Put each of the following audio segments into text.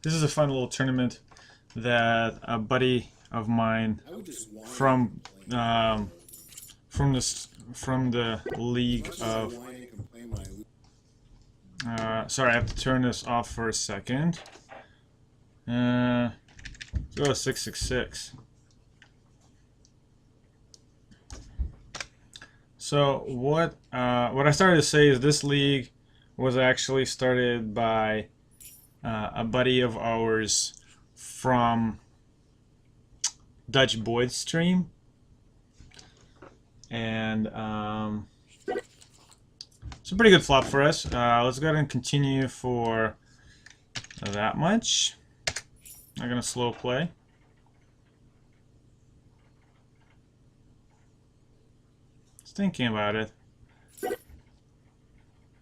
This is a fun little tournament that a buddy of mine from from the league of. Sorry, I have to turn this off for a second. Let's go to 666. So what I started to say is this league was actually started by a buddy of ours from Dutch Boyd Stream, and it's a pretty good flop for us. Let's go ahead and continue for that much. Not gonna slow play. Just thinking about it.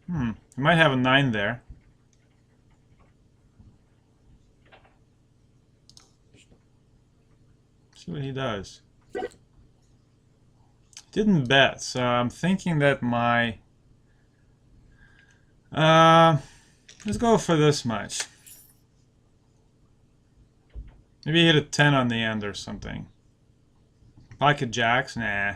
We might have a 9 there. See what he does. Didn't bet, so I'm thinking that my let's go for this much. Maybe hit a 10 on the end or something. Pocket jacks, nah.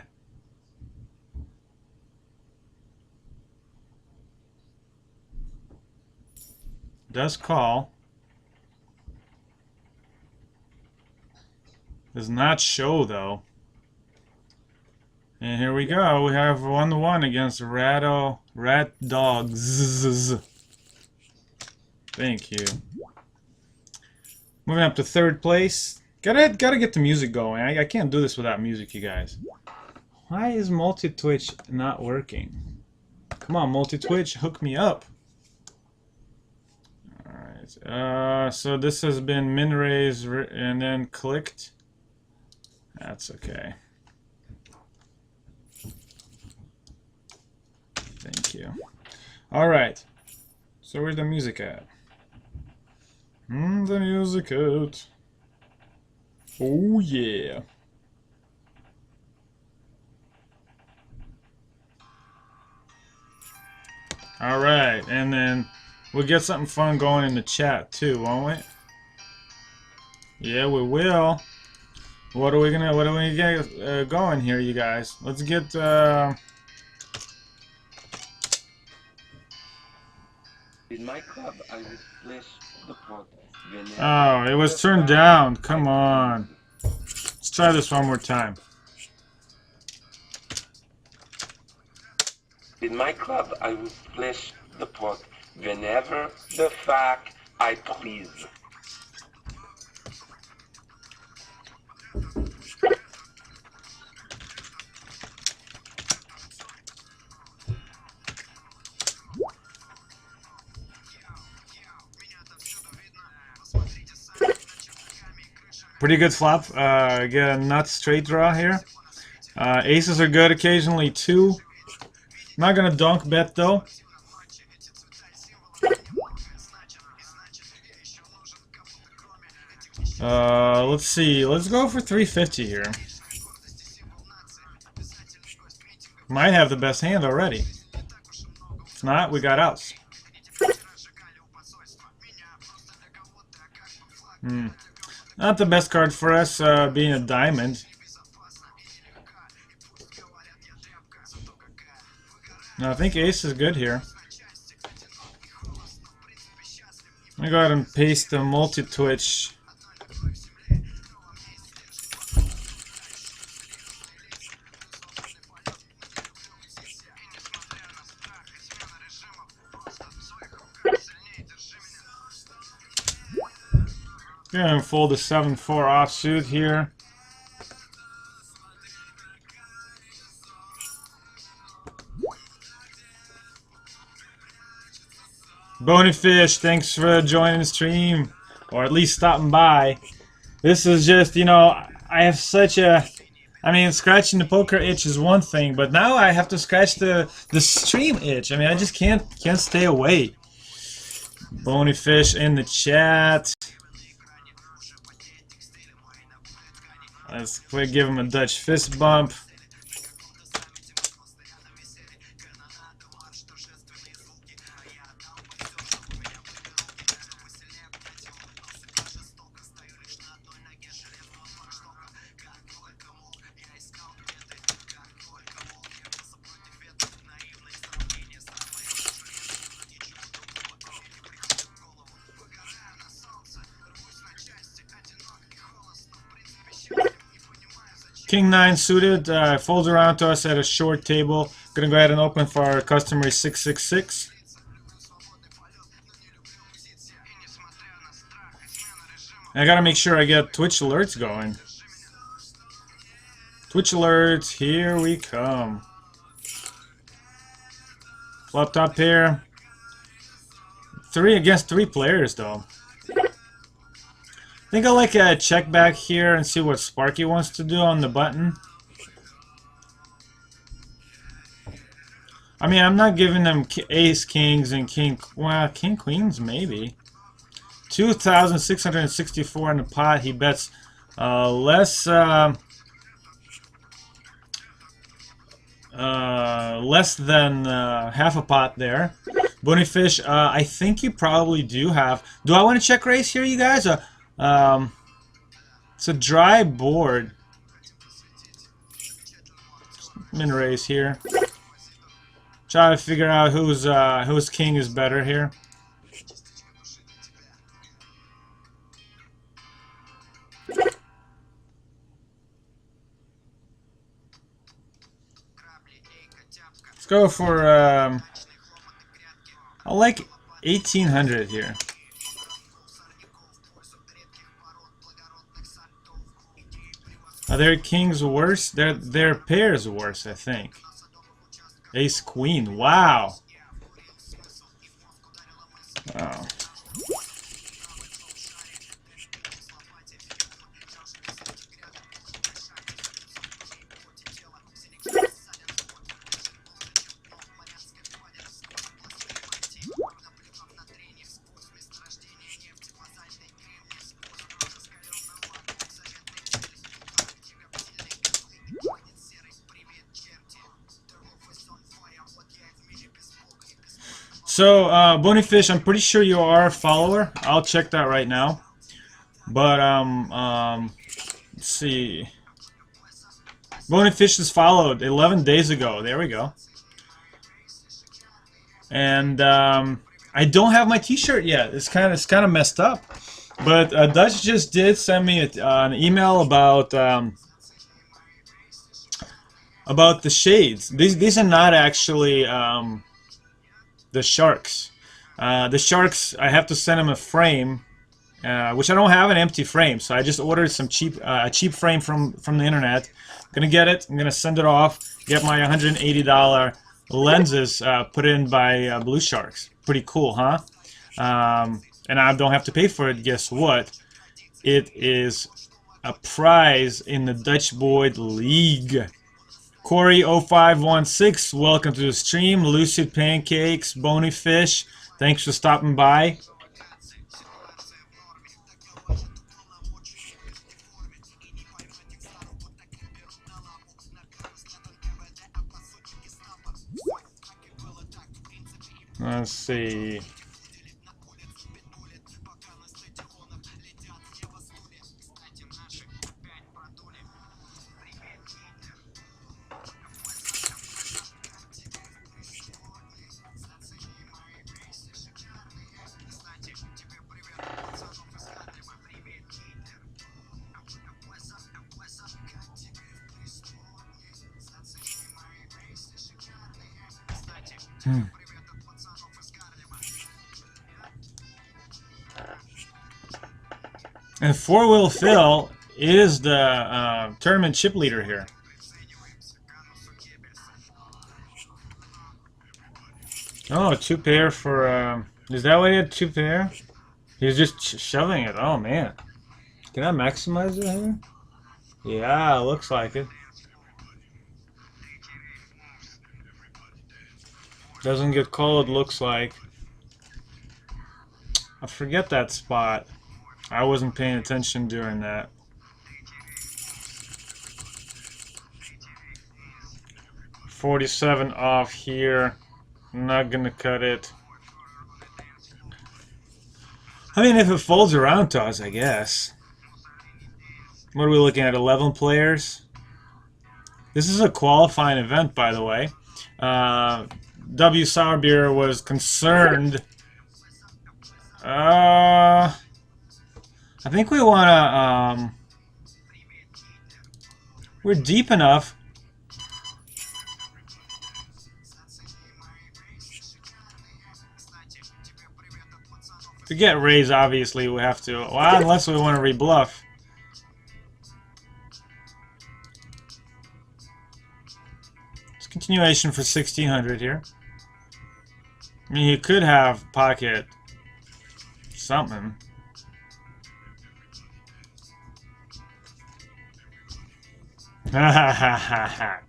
Does call. Does not show though. And here we go. We have 1-1 against Rat Dogs. Thank you. Moving up to 3rd place. Gotta get the music going. I can't do this without music, you guys. Why is multi-twitch not working? Come on, multi-twitch, hook me up. Alright. So this has been min raised and then clicked. That's okay. Thank you. Alright. So where's the music at? The music out. Oh yeah. Alright, and then we'll get something fun going in the chat too, won't we? Yeah, we will. What are we get going here, you guys? Let's get In my club, I will splash the pot. Oh, it was turned down. Come on. Let's try this one more time. In my club, I will splash the pot whenever the fuck I please. Pretty good flop. Get a nut straight draw here. Aces are good occasionally too. Not gonna donk bet though. Let's see. Let's go for 350 here. Might have the best hand already. If not, we got outs. Not the best card for us, being a diamond. No, I think ace is good here. I'm gonna go ahead and paste the multi-twitch. Gonna fold the 7-4 offsuit here. Bonyfish, thanks for joining the stream, or at least stopping by. This is just, you know, I have such a, I mean, scratching the poker itch is one thing, but now I have to scratch the stream itch. I mean, I just can't stay away. Bonyfish in the chat. Let's give him a Dutch fist bump. King 9 suited, folds around to us at a short table. Gonna go ahead and open for our customary 666. I gotta make sure I get Twitch alerts going. Twitch alerts, here we come. Flop top pair. 3 against 3 players though. I think I'll like check back here and see what Sparky wants to do on the button. I mean, I'm not giving them ace kings and king, well, king queens maybe. 2,664 in the pot. He bets less than half a pot there. Bonyfish, I think you probably do have. Do I want to check raise here, you guys? It's a dry board. Min raise here. Try to figure out whose king is better here. Let's go for I like 1800 here. Are their kings worse? Their pairs worse, I think. Ace queen. Wow. Oh. So, Bonyfish, I'm pretty sure you are a follower. I'll check that right now. But, let's see. Bonyfish is followed 11 days ago. There we go. And, I don't have my t-shirt yet. It's kind of messed up. But, Dutch just did send me an email about the shades. These are not actually, the sharks. The sharks, I have to send them a frame, which I don't have an empty frame, so I just ordered some a cheap frame from the internet. Gonna get it. I'm gonna send it off. Get my $180 lenses put in by Blue Sharks. Pretty cool, huh? And I don't have to pay for it. Guess what? It is a prize in the Dutch Boyd League. Corey0516, welcome to the stream. Lucid Pancakes, Bonyfish, thanks for stopping by. Let's see. And Four Wheel Phil is the tournament chip leader here. Oh, 2 pair for. Is that why he had 2 pair? He was just shoving it. Oh man. Can I maximize it here? Yeah, looks like it. Doesn't get called, looks like. I forget that spot. I wasn't paying attention during that. $47 off here. I'm not gonna cut it. I mean, if it folds around to us, I guess. What are we looking at? 11 players? This is a qualifying event, by the way. W. Sourbeer was concerned. I think we want to We're deep enough. To get raised, obviously, we have to... Well, unless we want to rebluff. It's continuation for 1600 here. I mean, you could have pocket something. Ha ha ha ha ha.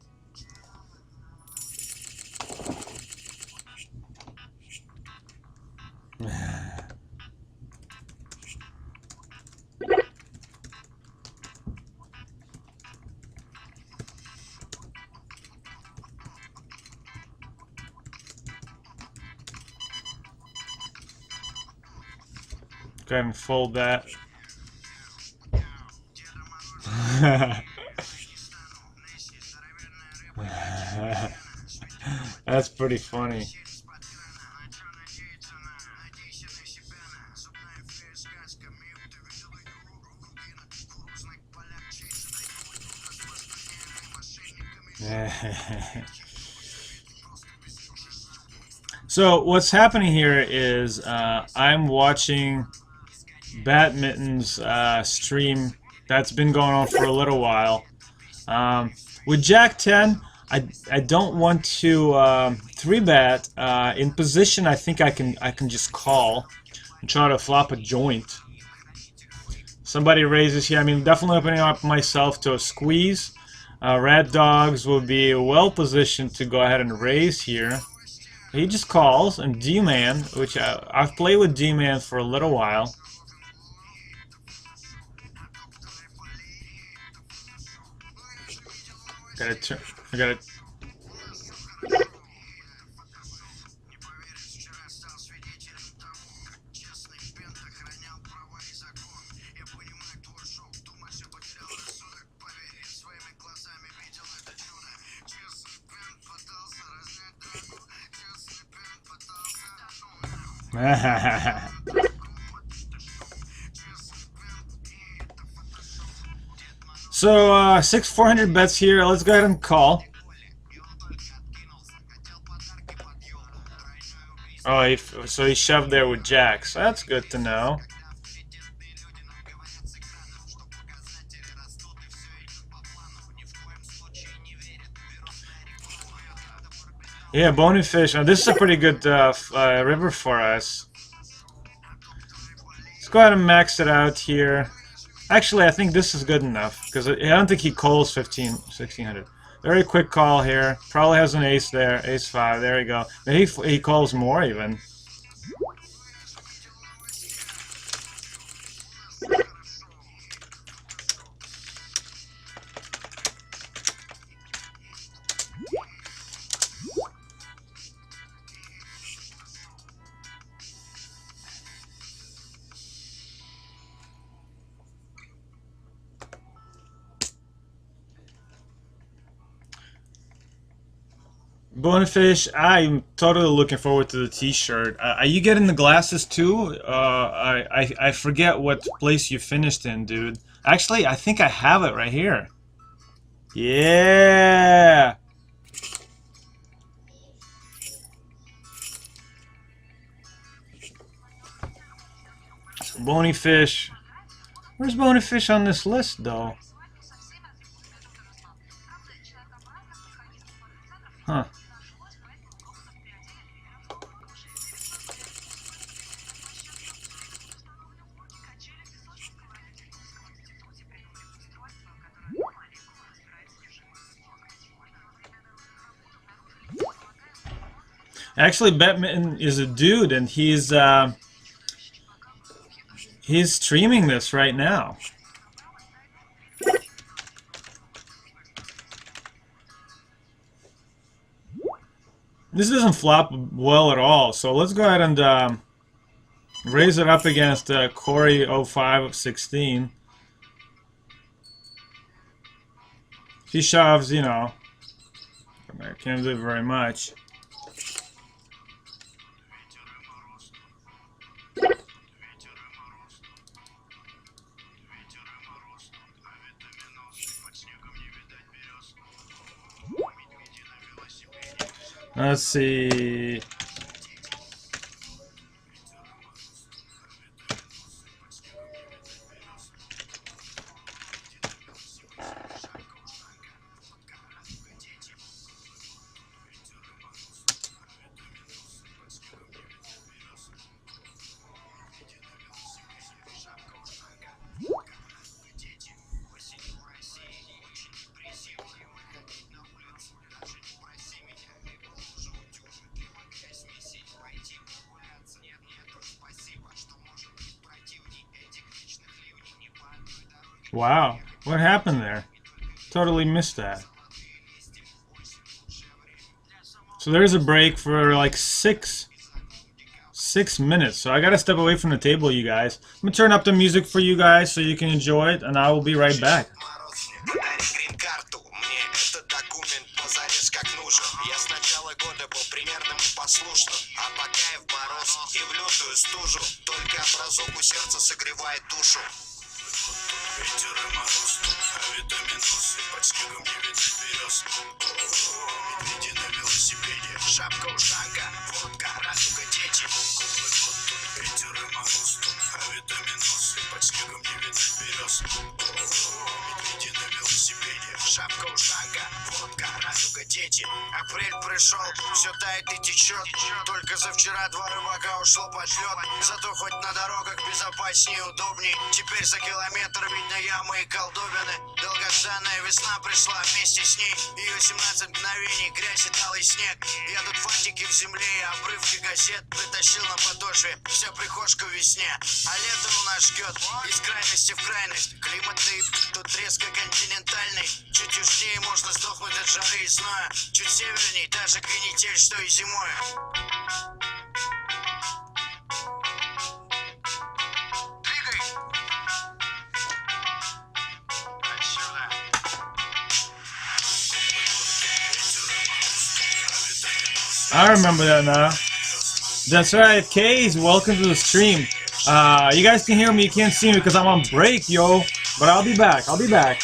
Go ahead and fold that. That's pretty funny. So what's happening here is I'm watching Badminton's stream that's been going on for a little while. With Jack 10, I don't want to 3-bet in position. I think I can just call and try to flop a joint. Somebody raises here. I mean, definitely opening up myself to a squeeze. Red Dogs will be well positioned to go ahead and raise here. He just calls, and D-Man, which I've played with D-Man for a little while. I gotta. So 400 bets here. Let's go ahead and call. Oh, so he shoved there with jacks. That's good to know. Yeah, bony fish. Now, this is a pretty good river for us. Let's go ahead and max it out here. Actually, I think this is good enough, because I don't think he calls 1600. Very quick call here. Probably has an ace there. Ace 5. There we go. Maybe he calls more, even. Bonefish, I'm totally looking forward to the t-shirt. Are you getting the glasses too? I forget what place you finished in, dude. Actually, I think I have it right here. Yeah! Bony fish. Where's Bony fish on this list, though? Huh. Actually, Batman is a dude, and he's streaming this right now. This doesn't flop well at all, so let's go ahead and raise it up against Corey 05 of 16. He shoves, you know. I can't do very much. Let's see. Wow, what happened there? Totally missed that. So there's a break for like six minutes. So I gotta step away from the table, you guys. I'm gonna turn up the music for you guys so you can enjoy it, and I will be right back. Ветер и мороз, а витаминосы под снегом не видать берез. Медведи на велосипеде, шапка, ушанка, водка, радуга, дети. Круглый год тут ветер и мороз, а витаминосы под снегом не видать берез. Медведи на велосипеде, шапка, ушанка, водка, радуга, дети. Апрель пришел, все тает и течет. Только за вчера 2 рыбака ушло под лед. Зато хоть на дорогах безопаснее и удобней. Теперь за километр видно ямы и колдобины. Долгожданная весна пришла вместе с ней. Ее 17 мгновений, грязь и талый снег. Я тут фантики в земле и обрывки газет притащил на подошве. Вся прихожка в весне. А лето у нас ждет из крайности в крайность. Климат тут резко континентальный. Чуть южнее можно сдохнуть от жары и зноя. Чуть северней даже канитель, что и зимой. I remember that now. That's right, Kays, welcome to the stream. You guys can hear me, you can't see me because I'm on break, yo. But I'll be back, I'll be back.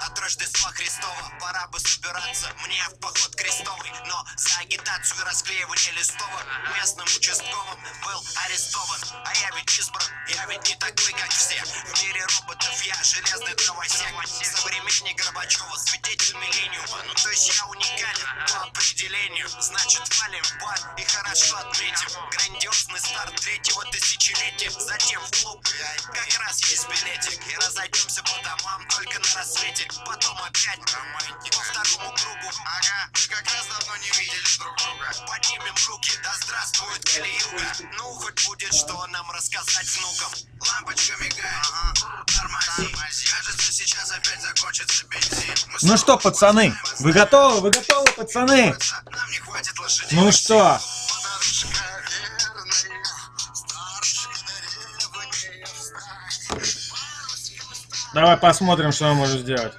От Рождества Христова пора бы собираться мне в поход крестовый, но за агитацию и расклеивание листовок местным участковым был арестован. А я ведь избран, я ведь не такой, как все. В мире роботов я железный дровосек, современник Горбачева, свидетель миллениума. Ну то есть я уникален по определению. Значит валим в бар и хорошо отметим грандиозный старт 3-го тысячелетия. Затем в клуб как раз есть билетик, и разойдемся по домам только на рассвете. Потом опять по второму кругу. Ага, мы как раз давно не видели друг друга. Поднимем руки, да здравствует Калиюга. Ну, хоть будет что нам рассказать внукам. Лампочка мигает, тормози. Кажется, сейчас опять закончится бензин. Ну что, пацаны, вы готовы? Вы готовы, пацаны? Нам не хватит лошадей. Ну что? Давай посмотрим, что он может сделать.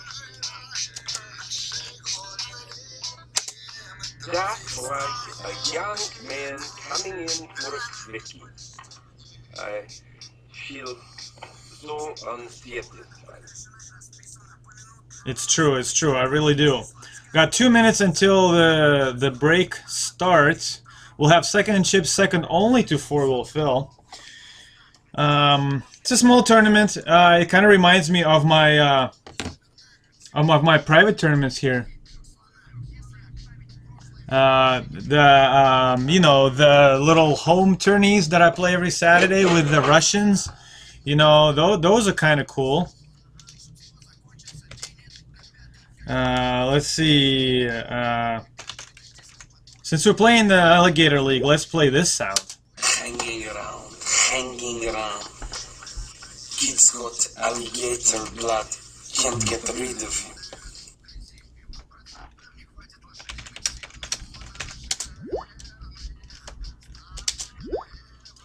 That's like a young man coming in for a quickie. I feel so unsatisfied. It's true. It's true. I really do. Got 2 minutes until the break starts. We'll have second and chips second only to four-wheel fill. It's a small tournament. It kind of reminds me of my private tournaments here. You know, the little home tourneys that I play every Saturday with the Russians. You know, those are kind of cool. Let's see. Since we're playing the Alligator League, let's play this sound. Hanging around, hanging around. Kid's got alligator blood, can't get rid of him.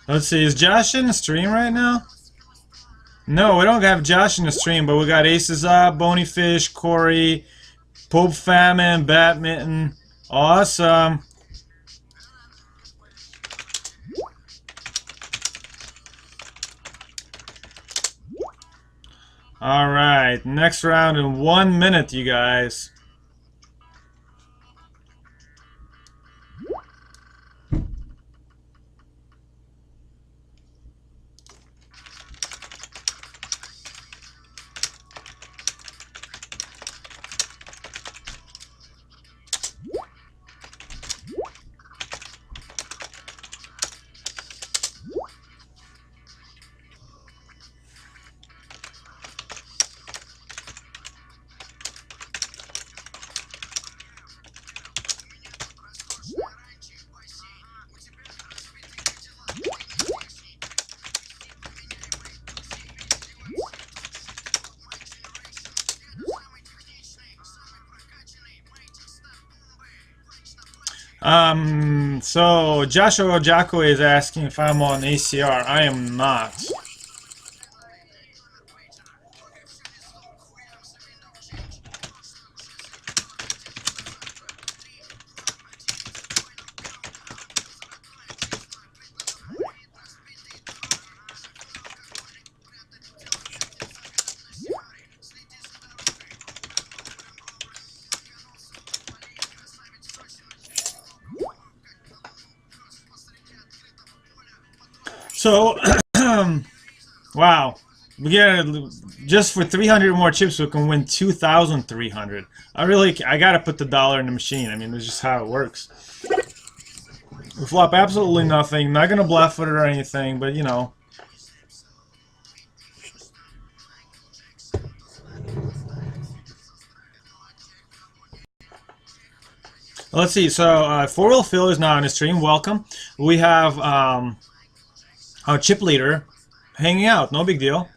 Let's see, is Josh in the stream right now? No, we don't have Josh in the stream, but we got Aces Up, Bonyfish, Corey, Pope Famine, Badminton. Awesome. Alright, next round in 1 minute, you guys. So Joshua Jacko is asking if I'm on ACR. I am not. So, wow, we get just for 300 more chips, we can win 2,300. I gotta put the dollar in the machine. I mean, that's just how it works. We flop absolutely nothing. Not gonna bluff it or anything, but you know. Let's see. So, four-wheel Phil is now on the stream. Welcome. We have our chip leader hanging out. No big deal.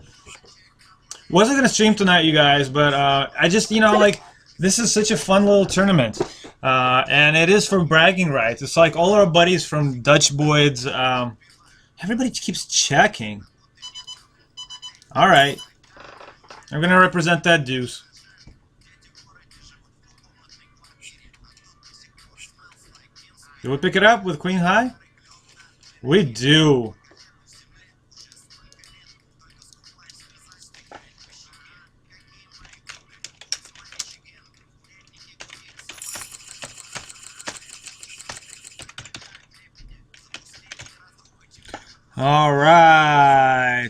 Wasn't gonna stream tonight, you guys, but I just, you know, like, this is such a fun little tournament, and it is for bragging rights. It's like all our buddies from Dutch Boyd's. Everybody keeps checking. All right, I'm gonna represent that deuce. Do we pick it up with Queen High? We do. All right.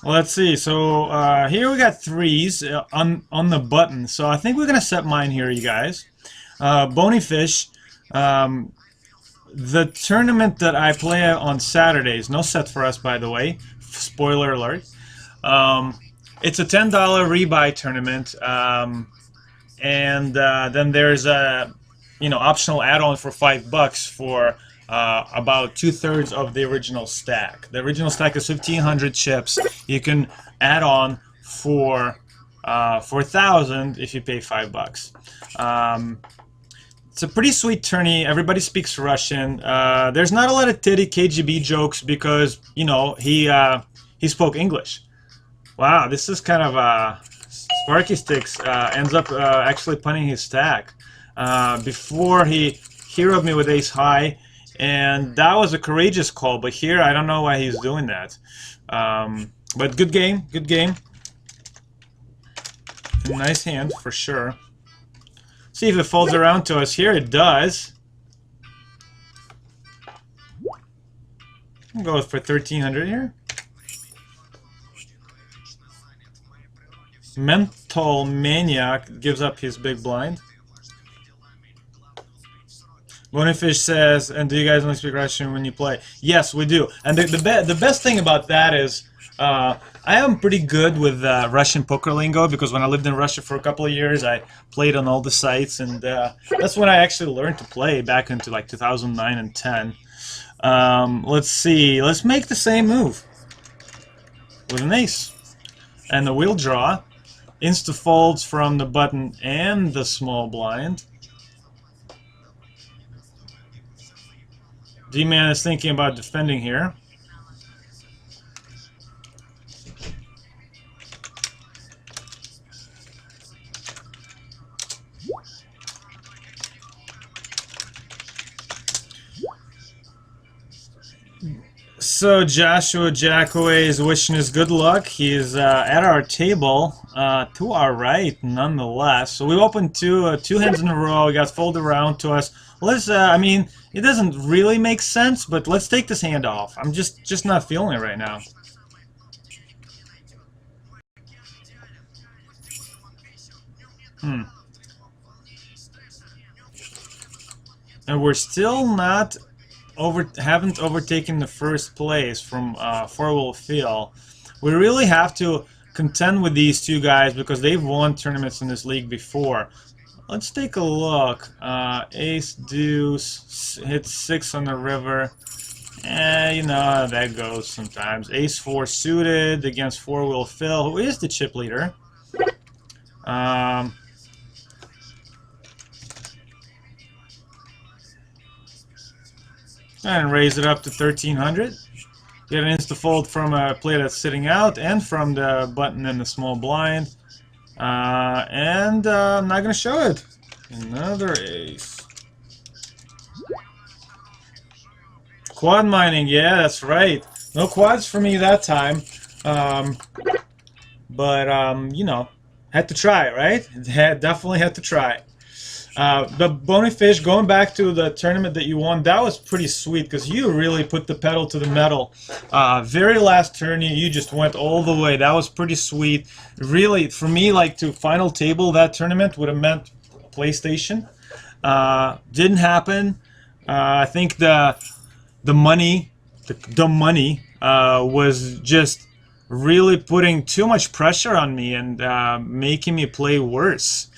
Let's see. So here we got threes on the button. So I think we're gonna set mine here, you guys. Bonyfish. The tournament that I play on Saturdays. No set for us, by the way. Spoiler alert. It's a $10 rebuy tournament, and then there's a optional add-on for $5 for about 2/3 of the original stack. The original stack is 1,500 chips. You can add on for 1,000 if you pay $5. It's a pretty sweet tourney. Everybody speaks Russian. There's not a lot of titty KGB jokes because he spoke English. Wow, this is kind of Sparky Sticks ends up actually punting his stack. Before he heroed me with ace high, and that was a courageous call. But here, I don't know why he's doing that. But good game, good game. Nice hand for sure. See if it folds around to us here. It does. I'll go for 1300 here. Mental Maniac gives up his big blind. Bonyfish says, and do you guys only speak Russian when you play? Yes, we do. And the best thing about that is I am pretty good with Russian poker lingo, because when I lived in Russia for a couple of years, I played on all the sites, and that's when I actually learned to play back into like 2009 and 10. Let's see. Let's make the same move with an ace. And the wheel draw. Insta folds from the button and the small blind. D-Man is thinking about defending here. So Joshua Jackaway is wishing us good luck. He's at our table, to our right, nonetheless. So we opened two hands in a row. We got folded around to us. Let's. I mean, it doesn't really make sense, but let's take this hand off. I'm just not feeling it right now. And we're still not haven't overtaken the first place from four-wheel feel. We really have to contend with these two guys because they've won tournaments in this league before. Let's take a look. Ace deuce hits 6 on the river. You know how that goes sometimes. Ace 4 suited against four-wheel Phil, who is the chip leader. And raise it up to 1300. Get an insta-fold from a play that's sitting out and from the button and the small blind. I'm not going to show it. Another ace. Quad mining, yeah, that's right. No quads for me that time. You know, had to try, right? Definitely had to try. But Bonyfish, going back to the tournament that you won, that was pretty sweet because you really put the pedal to the metal. Very last turn, you just went all the way. That was pretty sweet. Really, for me, like to final table that tournament would have meant PlayStation. Didn't happen. I think the money was just really putting too much pressure on me and making me play worse.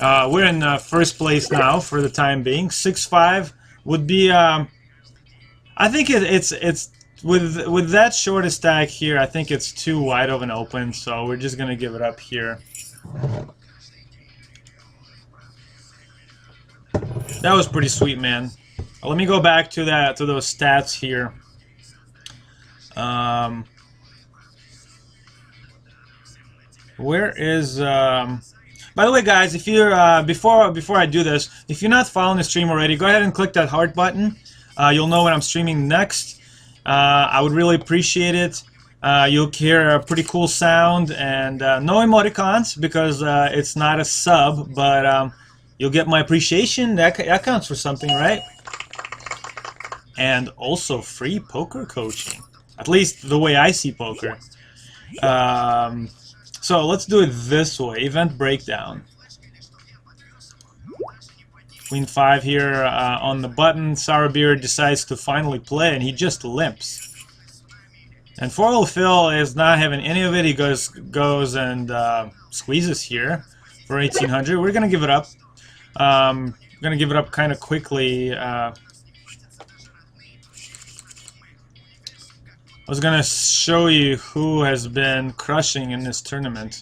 We're in first place now for the time being. 6-5 would be. I think it's with that short a stack here. I think it's too wide of an open, so we're just gonna give it up here. That was pretty sweet, man. Let me go back to those stats here. Where is By the way, guys, if you're before I do this, if you're not following the stream already, go ahead and click that heart button. You'll know when I'm streaming next. I would really appreciate it. You'll hear a pretty cool sound and no emoticons because it's not a sub, but you'll get my appreciation. That counts for something, right? And also free poker coaching, at least the way I see poker. So let's do it this way. Event breakdown. Queen 5 here on the button. Sourbeer decides to finally play, and he just limps. And 4-wheel Phil is not having any of it. He goes and squeezes here for 1800. We're gonna give it up. Gonna give it up kind of quickly. I was gonna show you who has been crushing in this tournament,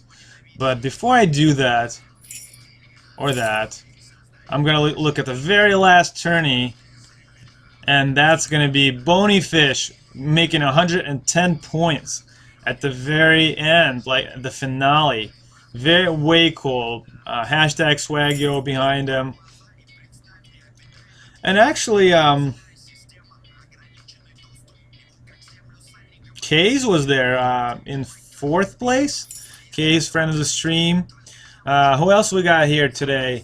but before I do that, or that, I'm gonna look at the very last tourney, and that's gonna be Bonyfish making 110 points at the very end, like the finale. Way cool. Hashtag Swagyo behind him, and actually, Kays was there in 4th place. Kays, friend of the stream. Who else we got here today?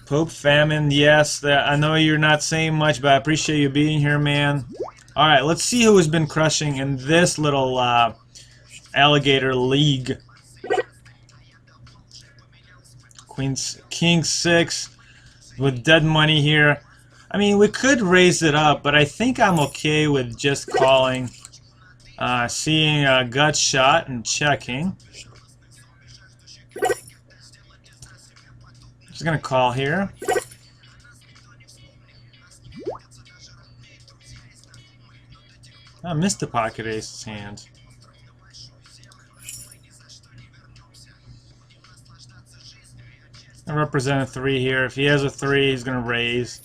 Pope Famine, yes. I know you're not saying much, but I appreciate you being here, man. Alright, let's see who has been crushing in this little alligator league. King 6 with dead money here. I mean, we could raise it up, but I think I'm okay with just calling, seeing a gut shot and checking. Just gonna call here. I missed the pocket ace's hand. I represent a 3 here. If he has a 3, he's gonna raise,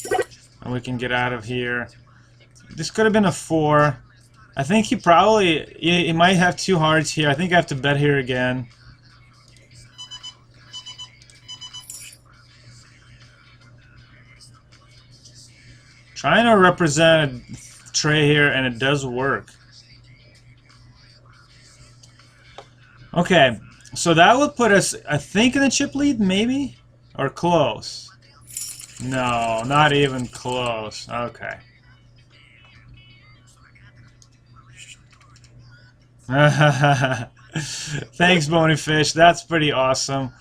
and we can get out of here. This could have been a 4. I think he might have 2 hearts here. I think I have to bet here again. Trying to represent a tray here, and it does work. Okay, so that would put us, I think, in the chip lead, maybe? Or close? No, not even close. Okay. Thanks, Bonyfish. That's pretty awesome.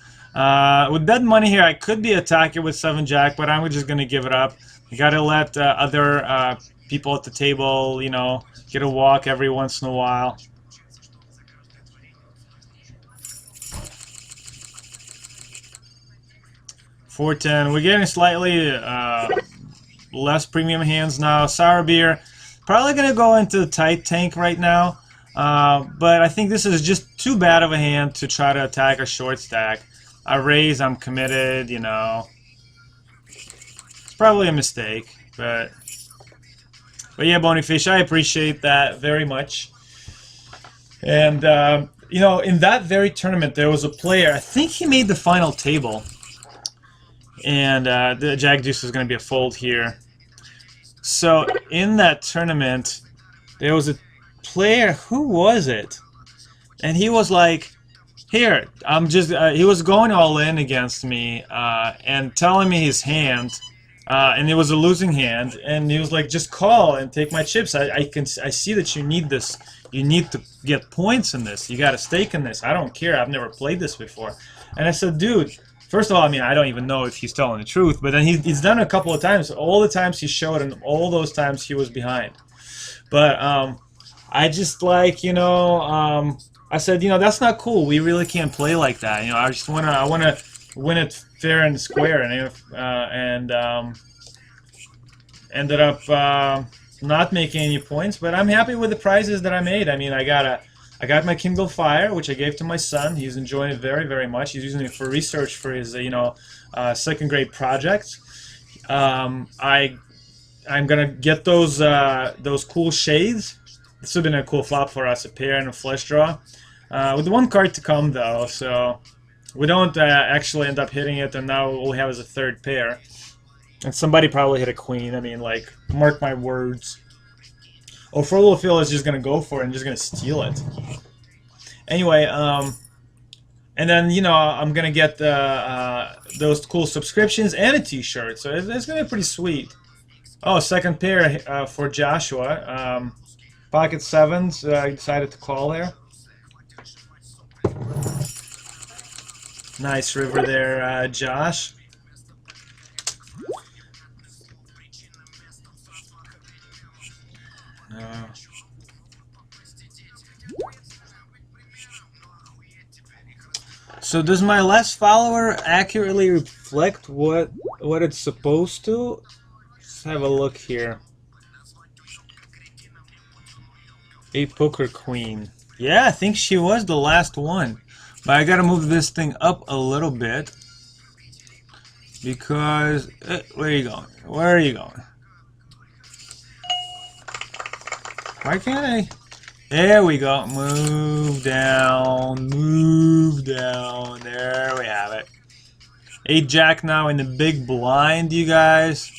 With dead money here, I could be attacking with 7-Jack, but I'm just going to give it up. You got to let other people at the table, you know, get a walk every once in a while. $4.10. We're getting slightly less premium hands now. Sour beer, probably going to go into the tight tank right now. But I think this is just too bad of a hand to try to attack a short stack. I raise, I'm committed, you know. It's probably a mistake, but yeah, Bonyfish, I appreciate that very much. And you know, in that very tournament, there was a player. I think he made the final table, and the Jack Deuce is going to be a fold here. So in that tournament, there was a player. Who was it? And he was like, here, I'm just, he was going all in against me and telling me his hand, and it was a losing hand, and he was like, just call and take my chips. I see that you need this. You need to get points in this. You got a stake in this. I don't care. I've never played this before. And I said, dude, first of all, I mean, I don't even know if he's telling the truth, but then he's done it a couple of times. All the times he showed, and all those times he was behind. But I just, like, you know, I said, you know, that's not cool. We really can't play like that. You know, I want to win it fair and square, and ended up not making any points. But I'm happy with the prizes that I made. I mean, I got my Kindle Fire, which I gave to my son. He's enjoying it very, very much. He's using it for research for his, you know, second-grade project. I'm gonna get those cool shades. This would have been a cool flop for us, a pair and a flush draw. With one card to come, though, so we don't actually end up hitting it, and now all we have is a third pair. And somebody probably hit a queen. I mean, like, mark my words. Oh, Frollo Phil is just going to go for it and just going to steal it. Anyway, and then, you know, I'm going to get those cool subscriptions and a t-shirt, so it's going to be pretty sweet. Oh, second pair for Joshua. Pocket sevens, I decided to call there. Nice river there, Josh. So does my last follower accurately reflect what it's supposed to? Let's have a look here. A poker queen. Yeah, I think she was the last one. But I gotta move this thing up a little bit. Because... where are you going? Where are you going? Why can't I... There we go. Move down. Move down. There we have it. 8-Jack now in the big blind, you guys.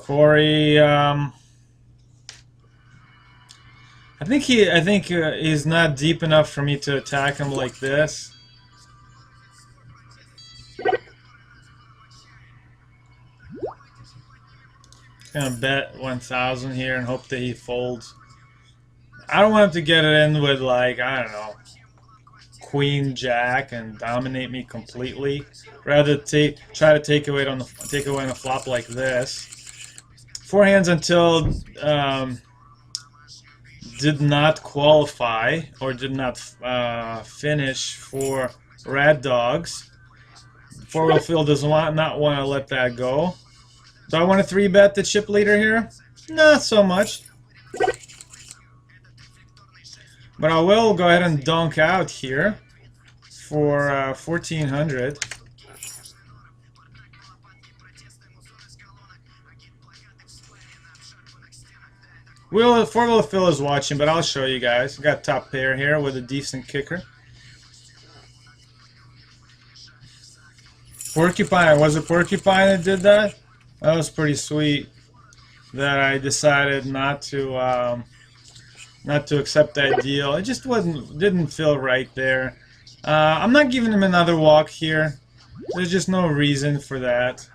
Corey, I think he's not deep enough for me to attack him like this. Gonna bet 1,000 here and hope that he folds. I don't want him to get it in with, like, I don't know, Queen Jack and dominate me completely. Rather try to take away on a flop like this. Four hands until did not qualify or did not finish for Red Dogs. Four-wheel fill does not want to let that go. Do I want to 3-bet the chip leader here? Not so much. But I will go ahead and dunk out here for 1,400. Four-wheel fill is watching, but I'll show you guys. Got top pair here with a decent kicker. Porcupine. Was it Porcupine that did that? That was pretty sweet. That I decided not to accept that deal. It just didn't feel right there. I'm not giving him another walk here. There's just no reason for that.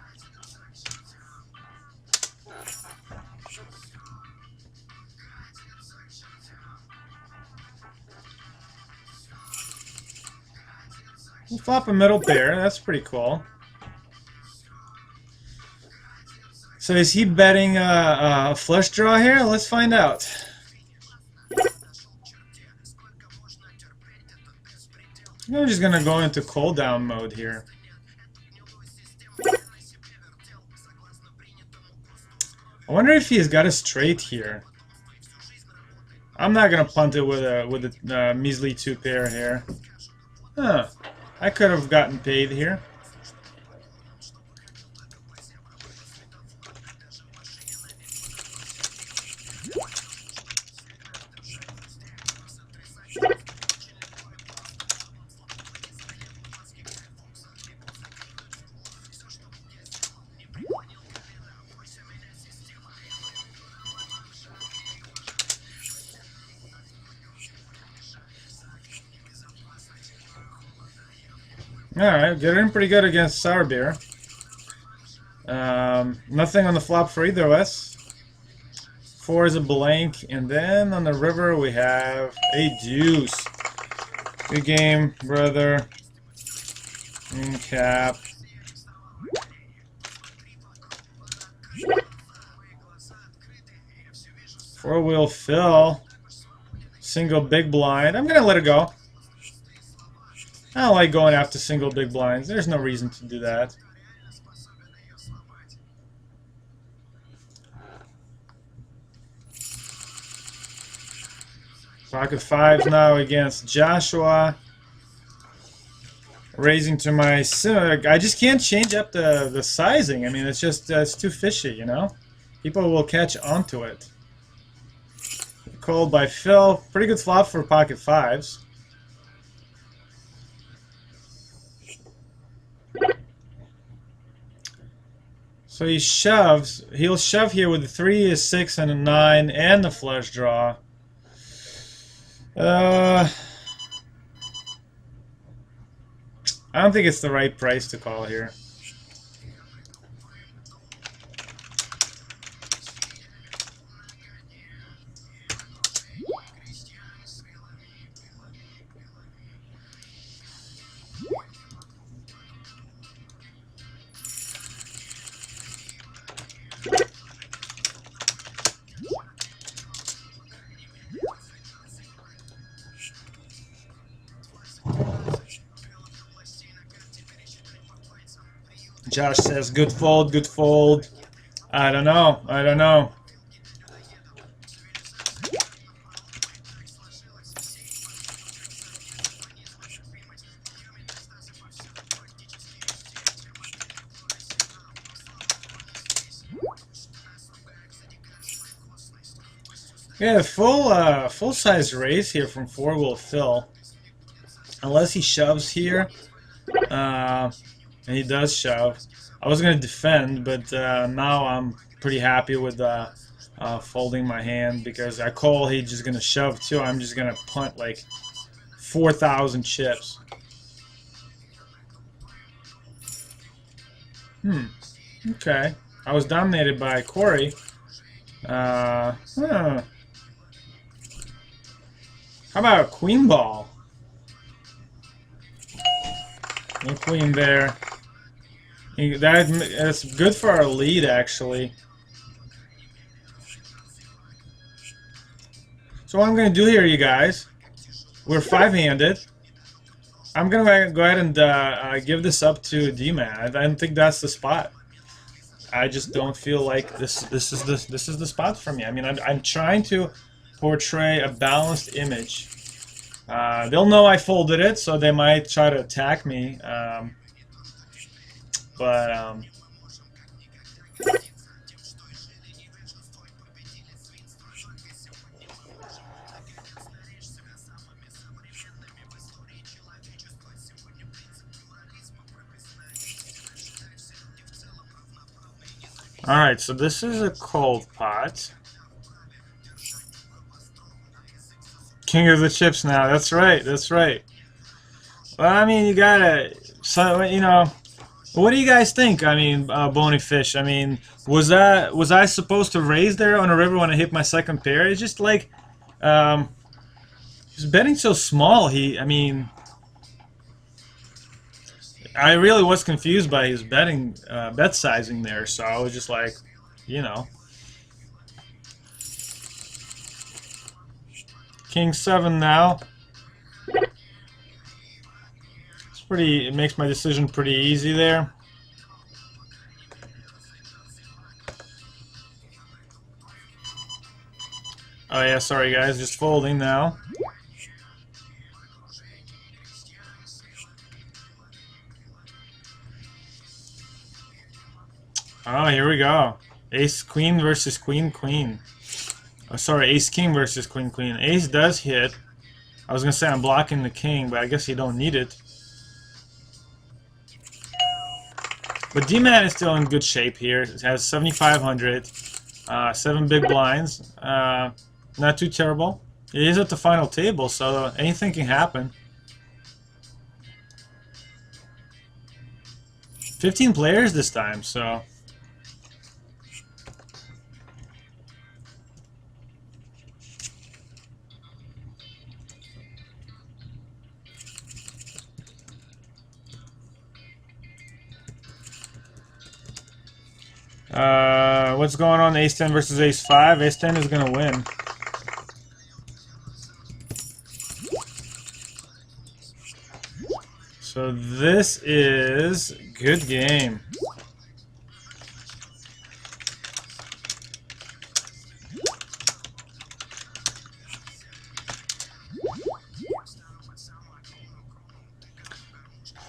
We'll flop a middle pair. That's pretty cool. So is he betting a flush draw here? Let's find out. I'm just gonna go into cool down mode here. I wonder if he's got a straight here. I'm not gonna punt it with a measly 2 pair here. Huh. I could have gotten paid here. Alright, getting pretty good against sour beer. Nothing on the flop for either of us. 4 is a blank, and then on the river we have a deuce. Good game, brother. In cap. Four-wheel fill. Single big blind. I'm gonna let it go. I don't like going after single big blinds. There's no reason to do that. Pocket 5s now against Joshua. Raising to my... I just can't change up the sizing. I mean, it's just it's too fishy, you know? People will catch onto it. Called by Phil. Pretty good flop for pocket 5s. So he shoves. He'll shove here with a 3, a 6, and a 9, and the flush draw. I don't think it's the right price to call here. Josh says, good fold, good fold. I don't know, I don't know. Yeah, full size raise here from four-wheel fill. Unless he shoves here. And he does shove. I was going to defend, but now pretty happy with folding my hand because I call he's just gonna shove too. I'm just gonna punt like 4,000 chips. Okay. I was dominated by Corey. Huh. How about a queen ball? No queen there. That's good for our lead, actually. So what I'm going to do here, you guys, we're five-handed. I'm going to go ahead and give this up to D-Man. I don't think that's the spot. I just don't feel like this is the spot for me. I mean, I'm trying to portray a balanced image. They'll know I folded it, so they might try to attack me. Alright, so this is a cold pot. King of the chips now. That's right. That's right. Well, I mean, you gotta. So, you know, what do you guys think? I mean, Bony Fish. I mean, was I supposed to raise there on a river when I hit my second pair? It's just like, he's betting so small. I mean, I really was confused by his betting bet sizing there. So I was just like, you know. King 7 now. It's pretty. It makes my decision pretty easy there. Oh yeah, sorry guys, just folding now. Oh, here we go. Ace Queen versus Queen Queen. Oh, sorry, Ace King versus Queen Queen. Ace does hit. I was gonna say I'm blocking the king, but I guess you don't need it. But D-Man is still in good shape here. It has 7,500, 7 big blinds. Not too terrible. It is at the final table, so anything can happen. 15 players this time, so. What's going on? Ace 10 versus Ace 5. Ace 10 is going to win. So this is good game.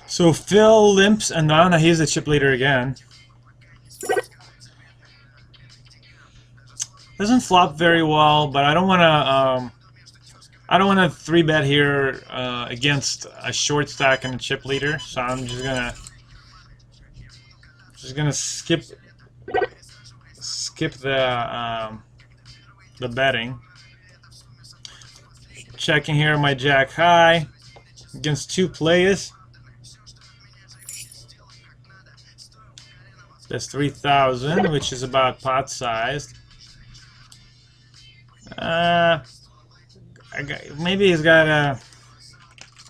So Phil limps and Nana, he's the chip leader again. Doesn't flop very well, but I don't want to 3-bet here against a short stack and a chip leader, so I'm just gonna skip the betting. Checking here my jack high against 2 players. That's 3,000, which is about pot sized. Maybe he's got a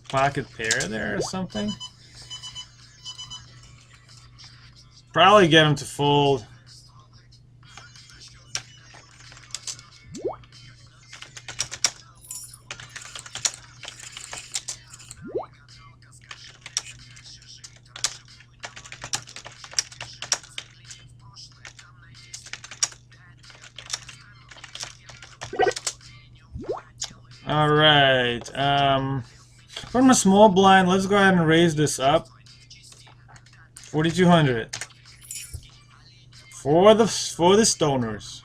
pocket pair there or something. Probably get him to fold. Alright, from a small blind, let's go ahead and raise this up. 4,200. For the stoners.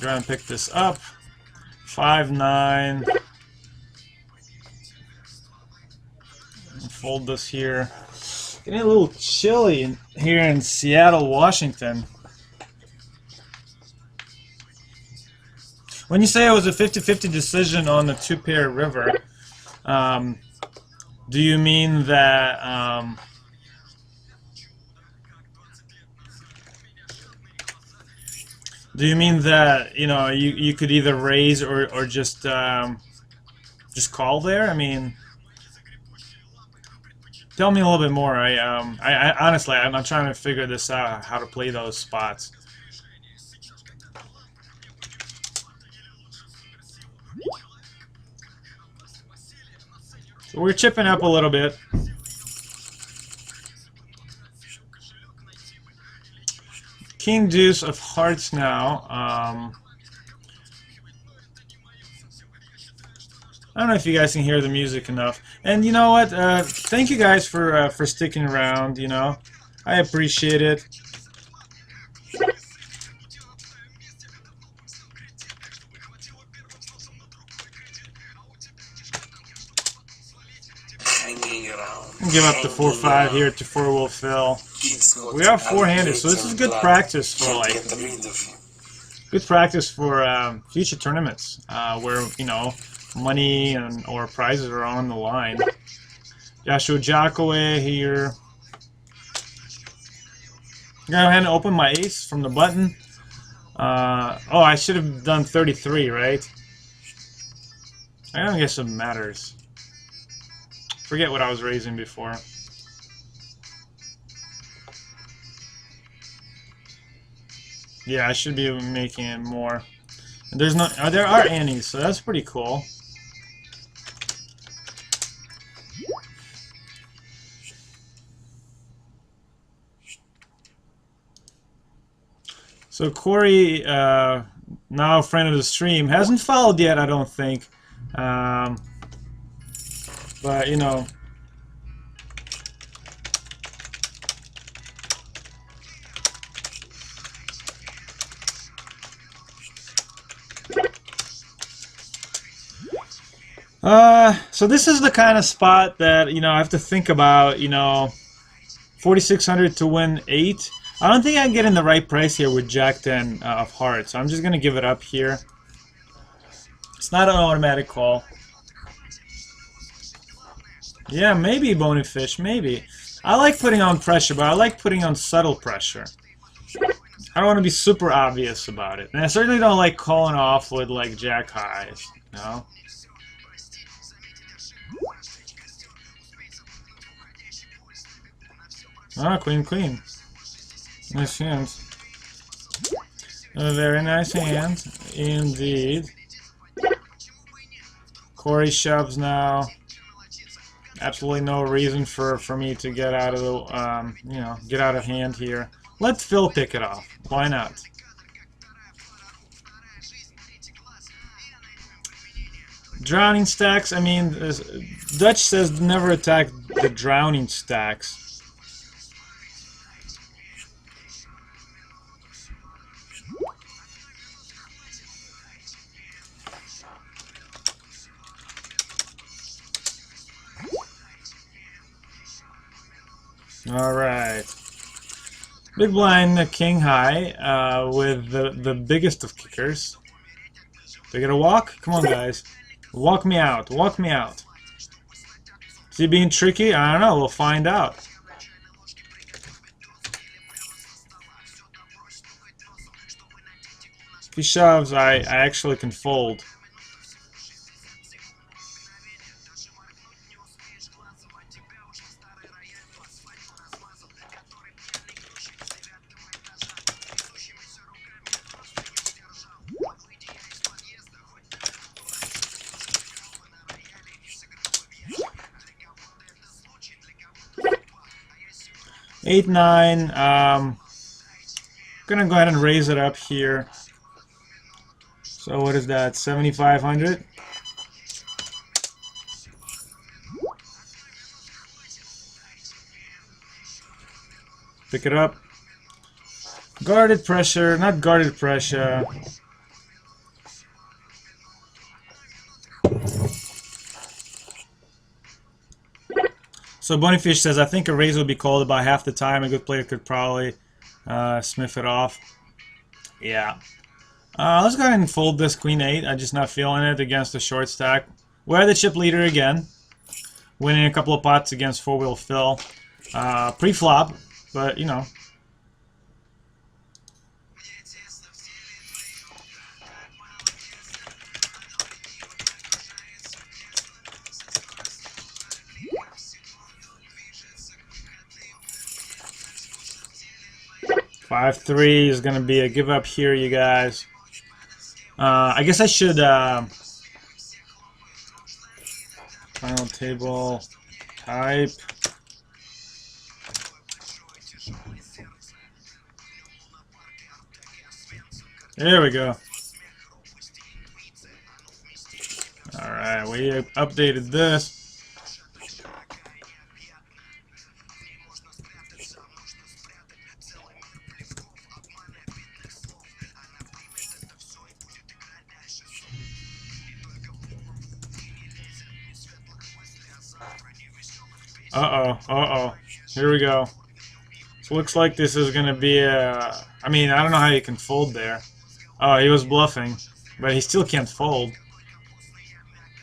Try and pick this up. 5-9. Fold this here. Getting a little chilly here in Seattle, Washington. When you say it was a 50-50 decision on the two-pair river, do you mean that you know you could either raise or just call there? I mean, tell me a little bit more. I honestly, I'm trying to figure this out, how to play those spots. So we're chipping up a little bit. King Deuce of Hearts now. I don't know if you guys can hear the music enough. And you know what? Thank you guys for sticking around. You know, I appreciate it. Give up the 4-5 here to 4-wolf fill. We are four-handed, so this is good practice for future tournaments where you know money or prizes are on the line. Joshua Jockaway here. I'm gonna go ahead and open my ace from the button. Oh, I should have done 33, right? I don't guess it matters. Forget what I was raising before. Yeah, I should be making it more. And there's no. Oh, there are annies, so that's pretty cool. So Corey, now a friend of the stream, hasn't followed yet, I don't think. But you know. So this is the kind of spot that, you know, I have to think about, you know, 4,600 to win 8. I don't think I can get in the right price here with Jack 10 of Hearts. So I'm just going to give it up here. It's not an automatic call. Yeah, maybe Bony Fish, maybe. I like putting on pressure, but I like putting on subtle pressure. I don't want to be super obvious about it. And I certainly don't like calling off with, like, Jack highs, you know? Ah, Queen, Queen. Nice hand. A very nice hand, indeed. Corey shoves now. Absolutely no reason for me to get out of the, you know, get out of hand here. Let Phil pick it off. Why not? Drowning stacks. I mean, Dutch says never attack the drowning stacks. All right. Big blind, king high, with the biggest of kickers. They get a walk? Come on, guys. Walk me out. Walk me out. Is he being tricky? I don't know. We'll find out. If he shoves, I actually can fold. Eight, 9. Gonna go ahead and raise it up here. So what is that? 7,500. Pick it up. Guarded pressure, not guarded pressure. So Bunnyfish says, I think a raise would be called about half the time. A good player could probably smith it off. Yeah. Let's go ahead and fold this Queen 8. I'm just not feeling it against the short stack. We're the chip leader again. Winning a couple of pots against 4-wheel Phil. Pre-flop, but you know. Five three is gonna be a give up here, you guys. I guess I should final table type. There we go. All right, we updated this. Uh-oh. Here we go. So looks like this is going to be a... I mean, I don't know how you can fold there. Oh, he was bluffing. But he still can't fold.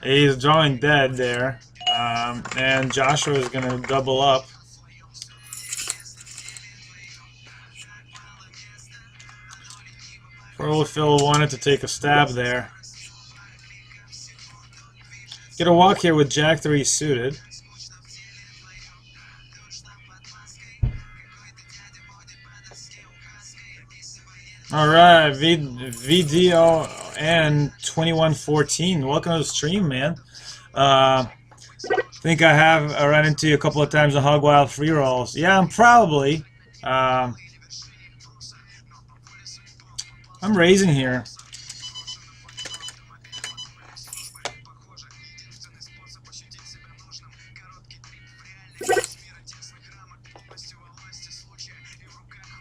He's drawing dead there. And Joshua is going to double up. Probably Phil wanted to take a stab there. Get a walk here with Jack 3 suited. Alright, VDON 2114. Welcome to the stream, man. I think I have run into you a couple of times on Hog Wild free rolls. Yeah, I'm probably. I'm raising here.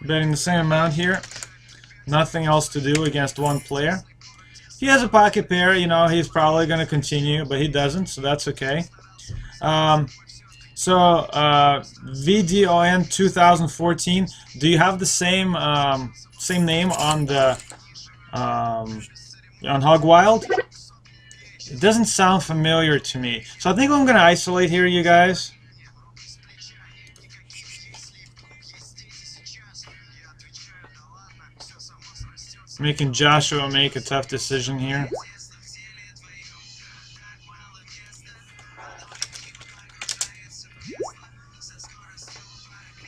Betting the same amount here. Nothing else to do against one player. If he has a pocket pair, you know, he's probably going to continue, but he doesn't, so that's okay. VDON 2014. Do you have the same same name on the on Hog Wild? It doesn't sound familiar to me. So I think I'm going to isolate here, you guys. Making Joshua make a tough decision here.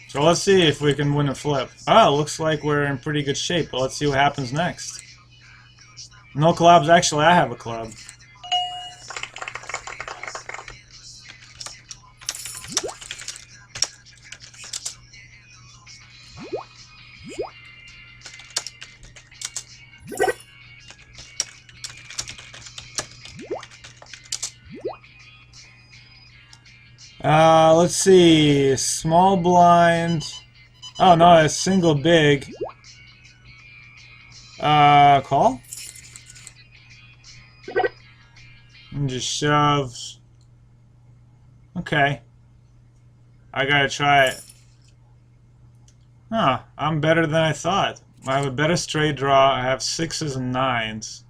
So let's see if we can win a flip. Oh, looks like we're in pretty good shape, but let's see what happens next. No clubs. Actually, I have a club. Let's see. Small blind. Oh no, a single big. Call? And just shove. Okay. I gotta try it. Huh, I'm better than I thought. I have a better straight draw. I have 6s and 9s.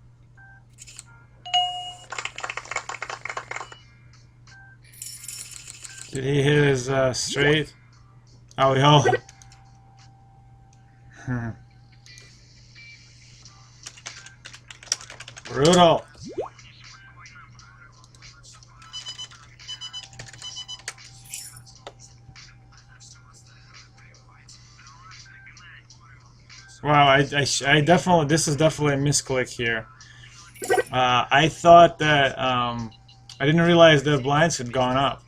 Did he hit his straight? Oh, yo. Brutal. Wow, I definitely, this is definitely a misclick here. I thought that, I didn't realize the blinds had gone up.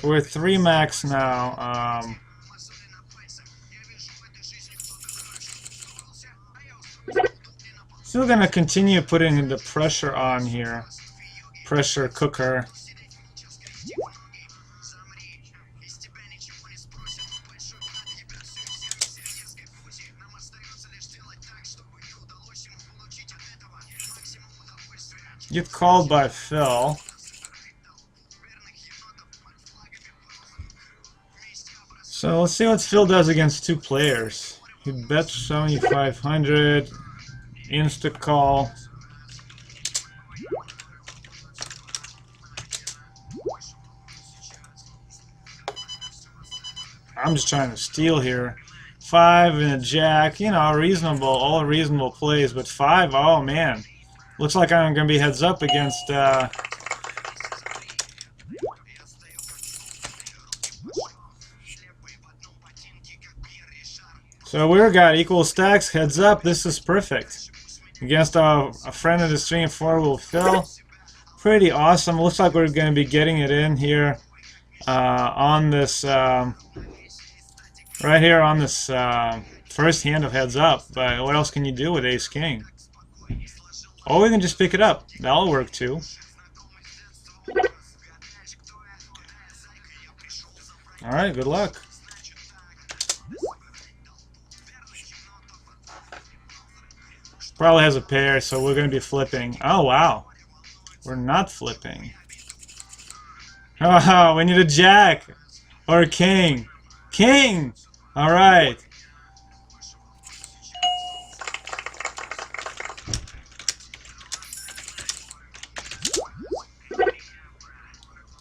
We're 3 max now. Still gonna continue putting the pressure on here. Pressure cooker. Get called by Phil. So let's see what Phil does against two players. He bets 7,500. Insta call. I'm just trying to steal here. 5 and a jack, you know, reasonable, all reasonable plays, but 5, oh man. Looks like I'm going to be heads up against, So we got equal stacks, heads up, this is perfect. Against a friend of the stream, 4-wheel Phil. Pretty awesome, looks like we're going to be getting it in here on this, right here on this first hand of heads up. But what else can you do with ace king? Or we can just pick it up. That'll work too. Alright, good luck. Probably has a pair, so we're going to be flipping. Oh, wow. We're not flipping. Oh, we need a jack. Or a king. King! Alright.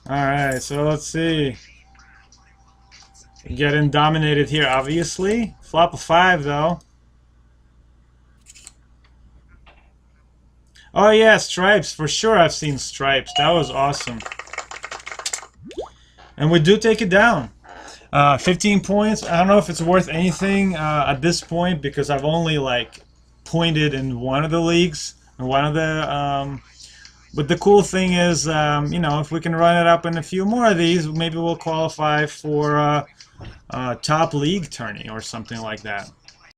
Alright, so let's see. Getting dominated here, obviously. Flop of 5, though. Oh yeah, stripes. For sure I've seen stripes. That was awesome. And we do take it down. 15 points. I don't know if it's worth anything at this point because I've only like pointed in one of the leagues. One of the... but the cool thing is, you know, if we can run it up in a few more of these, maybe we'll qualify for top league tourney or something like that.